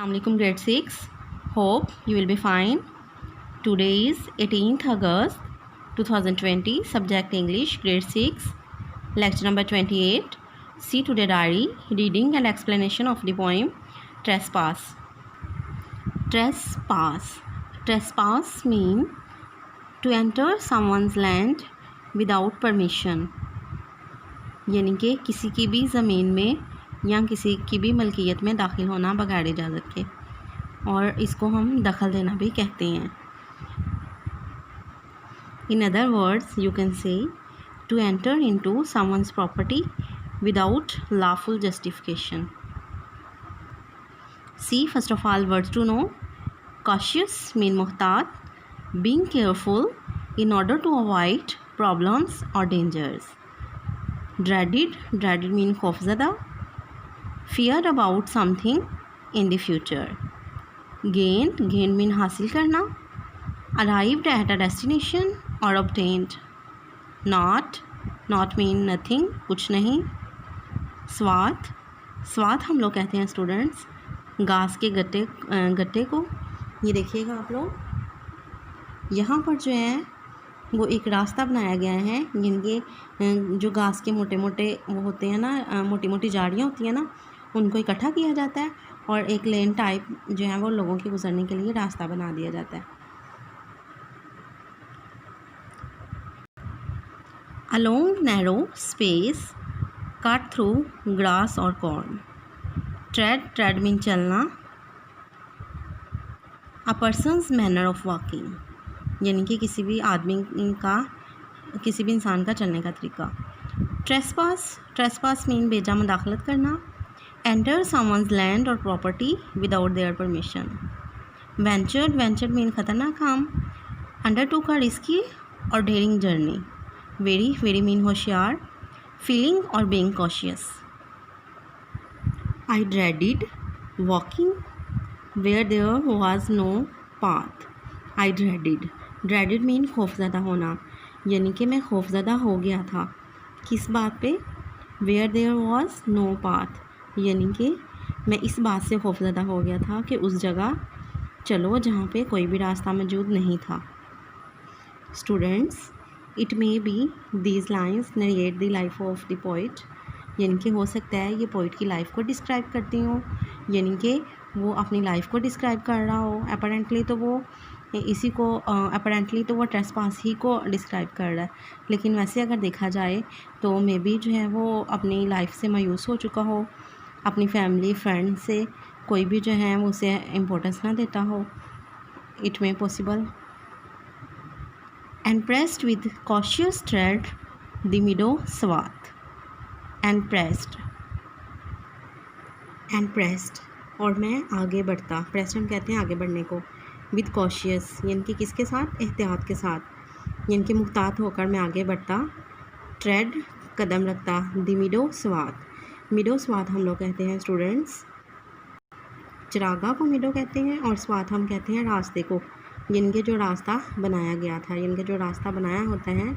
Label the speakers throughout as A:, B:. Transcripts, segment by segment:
A: Assalamualaikum grade 6. Hope you will be fine. Today is 18th August 2020. Subject English grade 6. Lecture number 28. See today diary. Reading and explanation of the poem Trespass. Trespass. Trespass mean to enter someone's land without permission. यानी कि किसी की भी ज़मीन में या किसी की भी मलकियत में दाखिल होना बगैर इजाज़त के, और इसको हम दखल देना भी कहते हैं. In other words you can say to enter into someone's property without lawful justification. See first of all words to know. Cautious mean मुहतात, being careful in order to avoid problems और डेंजर्स. dreaded mean खौफज़दा, feared about something in the future. gained mean हासिल करना, arrived at a destination or obtained. not mean nothing, कुछ नहीं. स्वाथ हम लोग कहते हैं स्टूडेंट्स घास के गट्टे को. ये देखिएगा आप लोग, यहाँ पर जो है वो एक रास्ता बनाया गया है. जिनके जो घास के मोटे मोटे वो होते हैं ना, मोटी मोटी झाड़ियाँ होती हैं ना, उनको इकट्ठा किया जाता है और एक लेन टाइप जो है वो लोगों के गुजरने के लिए रास्ता बना दिया जाता है. A long narrow space cut through grass और कॉर्न. ट्रेड मीन चलना. A person's manner of walking, यानी कि किसी भी इंसान का चलने का तरीका. ट्रेसपास मीन बेजा मुदाखलत करना. एंटर समवन्स लैंड और property without their permission. Ventured mean खतरनाक काम. अंडरटूक का रिस्की और डेयरिंग जर्नी. वेरी मीन होशियार. फीलिंग और being cautious. I dreaded walking where there was no path. I dreaded mean खौफज़दा होना, यानी कि मैं खौफज़दा हो गया था. किस बात पे? Where there was no path, यानी कि मैं इस बात से खौफज़दा हो गया था कि उस जगह चलो जहाँ पे कोई भी रास्ता मौजूद नहीं था. Students, it may be these lines narrate the life of the poet, यानी कि हो सकता है ये पोइट की लाइफ को डिस्क्राइब करती हो, यानी कि वो अपनी लाइफ को डिस्क्राइब कर रहा हो. अपेरेंटली तो वो ट्रेसपास ही को डिस्क्राइब कर रहा है, लेकिन वैसे अगर देखा जाए तो मे बी जो है वो अपनी लाइफ से मायूस हो चुका हो, अपनी फैमिली फ्रेंड से कोई भी जो है वो उसे इम्पोर्टेंस ना देता हो. It may possible. And pressed with cautious tread the meadow swath. And pressed और मैं आगे बढ़ता. प्रेस्ड हम कहते हैं आगे बढ़ने को. विद कॉशियस यानी कि किसके साथ? एहतियात के साथ, यानी कि मुहतात होकर मैं आगे बढ़ता. ट्रेड कदम रखता. द मिडो स्वाथ हम लोग कहते हैं स्टूडेंट्स चरागा को मिडो कहते हैं, और स्वाथ हम कहते हैं रास्ते को, यानी कि जो रास्ता बनाया गया था, यानी कि जो रास्ता बनाया होता है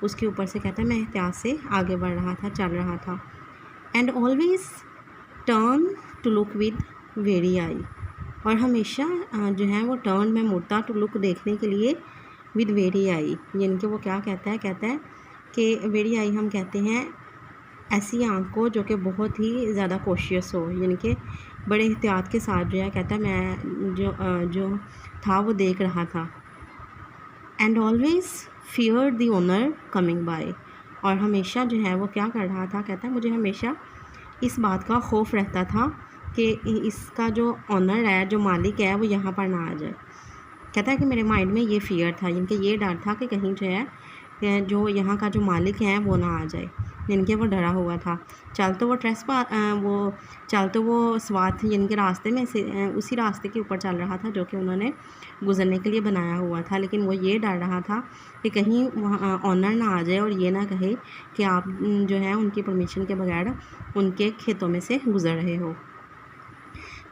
A: उसके ऊपर से कहता है मैं एहतियात से आगे बढ़ रहा था, चल रहा था. And always turn to look with very eye, और हमेशा जो है वो टर्न में मुड़ता टू लुक देखने के लिए विद वेरी आई, यानी कि वो क्या कहता है कि वेरी आई हम कहते हैं ऐसी आँख को जो कि बहुत ही ज़्यादा कॉशियस हो, यानी कि बड़े एहतियात के साथ जो है कहता है मैं जो था वो देख रहा था. And always fear the owner coming by, और हमेशा जो है वो क्या कर रहा था, कहता है मुझे हमेशा इस बात का खौफ रहता था कि इसका जो ऑनर है, जो मालिक है, वो यहाँ पर ना आ जाए. कहता है कि मेरे माइंड में ये फियर था, यानी कि ये डर था कि कहीं जो है जो यहाँ का जो मालिक है वो ना आ जाए, यानी कि वो डरा हुआ था. चल तो वो स्वाथ यानी कि रास्ते में से उसी रास्ते के ऊपर चल रहा था जो कि उन्होंने गुजरने के लिए बनाया हुआ था, लेकिन वो ये डर रहा था कि कहीं वहाँ ऑनर ना आ जाए और ये ना कहे कि आप जो है उनकी परमिशन के बगैर उनके खेतों में से गुजर रहे हो.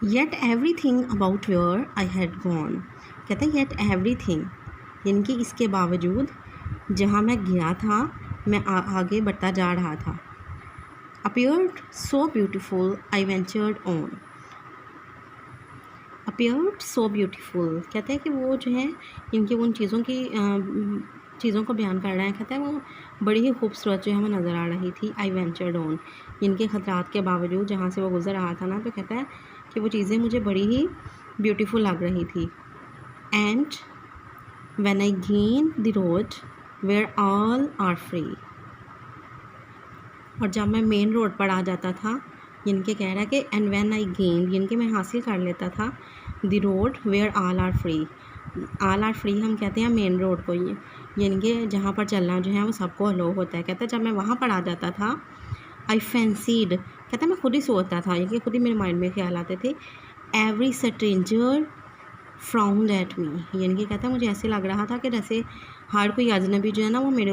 A: Yet everything about where I had gone. कहते हैं येट एवरीथिंग, यानी कि इसके बावजूद जहाँ मैं गया था मैं आगे बढ़ता जा रहा था. appeared so beautiful I ventured on. Appeared so beautiful, कहते हैं कि वो जो है इनकी उन चीज़ों को बयान कर रहे हैं। कहता है वो बड़ी ही खूबसूरत जो है वो नज़र आ रही थी। आई वेंचर्ड ऑन, इनके ख़तरात के बावजूद जहाँ से वो गुज़र रहा था ना, तो कहता है कि वो चीज़ें मुझे बड़ी ही ब्यूटीफुल लग रही थी। And when I gain the road where all are free, और जब मैं मेन रोड पर आ जाता था, इनके कह रहा है कि एंड व्हेन आई गेन, इनके मैं हासिल कर लेता था the road where all are free. All are free हम कहते हैं मेन रोड को, यानी कि जहाँ पर चलना जो है वो सबको अलो होता है। कहता है जब मैं वहाँ पर आ जाता था, आई फैंसीड, कहता है मैं खुद ही सोचता था, यानी कि खुद ही मेरे माइंड में ख्याल आते थे। Every stranger frowned at me, यानी कि कहता है मुझे ऐसे लग रहा था कि जैसे हर कोई अजनबी जो है ना वो मेरे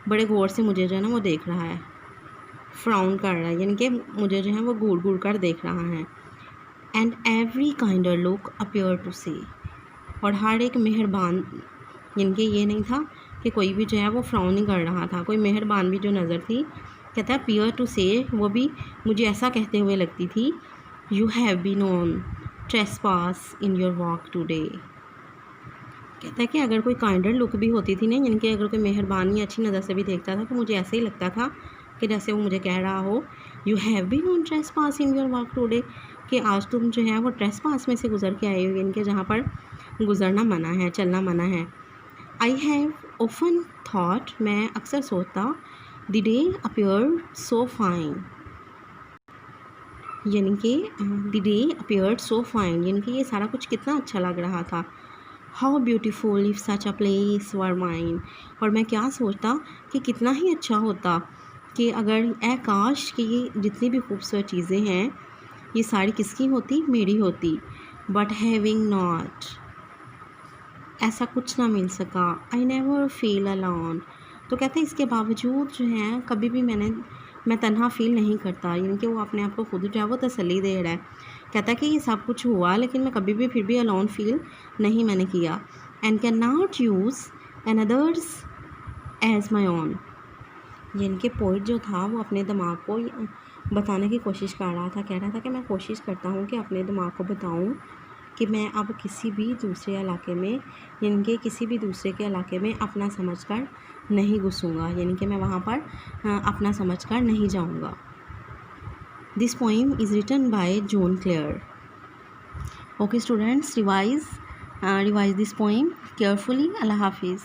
A: बड़े गौर से मुझे जो है ना वो देख रहा है, फ्राउन कर रहा है, यानी कि मुझे जो है वो घूर घूर कर देख रहा है। And every kinder look appear to see, और हर एक मेहरबान, यानी कि ये नहीं था कि कोई भी जो है वो फ्राउन नहीं कर रहा था, कोई मेहरबान भी जो नज़र थी। कहता है अपीयर टू से, वो भी मुझे ऐसा कहते हुए लगती थी, you have been on trespass in your walk today. कहता है कि अगर कोई काइंडर लुक भी होती थी ना, यानी कि अगर कोई मेहरबानी अच्छी नज़र से भी देखता था, तो मुझे ऐसे ही लगता था कि जैसे वो मुझे कह रहा हो, you have been on trespass in your walk today, कि आज तुम जो है वो ट्रेसपास में से गुजर के आए हो, इनके जहाँ पर गुजरना मना है, चलना मना है। आई हैव ऑफन थॉट, मैं अक्सर सोचता, the day appeared so fine, यानी कि the day appeared so fine, यानी कि ये सारा कुछ कितना अच्छा लग रहा था। How beautiful if such a place were mine, और मैं क्या सोचता कि कितना ही अच्छा होता कि अगर काश कि ये जितनी भी खूबसूरत चीज़ें हैं ये सारी किसकी होती, मेरी होती। बट हैविंग नॉट, ऐसा कुछ ना मिल सका। आई नेवर फील अलोन, तो कहते हैं इसके बावजूद जो है कभी भी मैं तन्हा फील नहीं करता, यानी कि वो अपने आप को खुद जो है वो तसल्ली दे रहा है। कहता है कि ये सब कुछ हुआ लेकिन मैं कभी भी फिर भी अलोन फील नहीं मैंने किया। And can not use another's as my own, यानी कि पोइट जो था वो अपने दिमाग को बताने की कोशिश कर रहा था। कह रहा था कि मैं कोशिश करता हूँ कि अपने दिमाग को बताऊँ कि मैं अब किसी भी दूसरे इलाके में, यानी कि किसी भी दूसरे के इलाके में अपना समझकर नहीं घुसूँगा, यानी कि मैं वहाँ पर अपना समझकर नहीं जाऊँगा। This poem is written by John Clare. Okay students, revise this poem carefully. अल्लाह हाफिज़।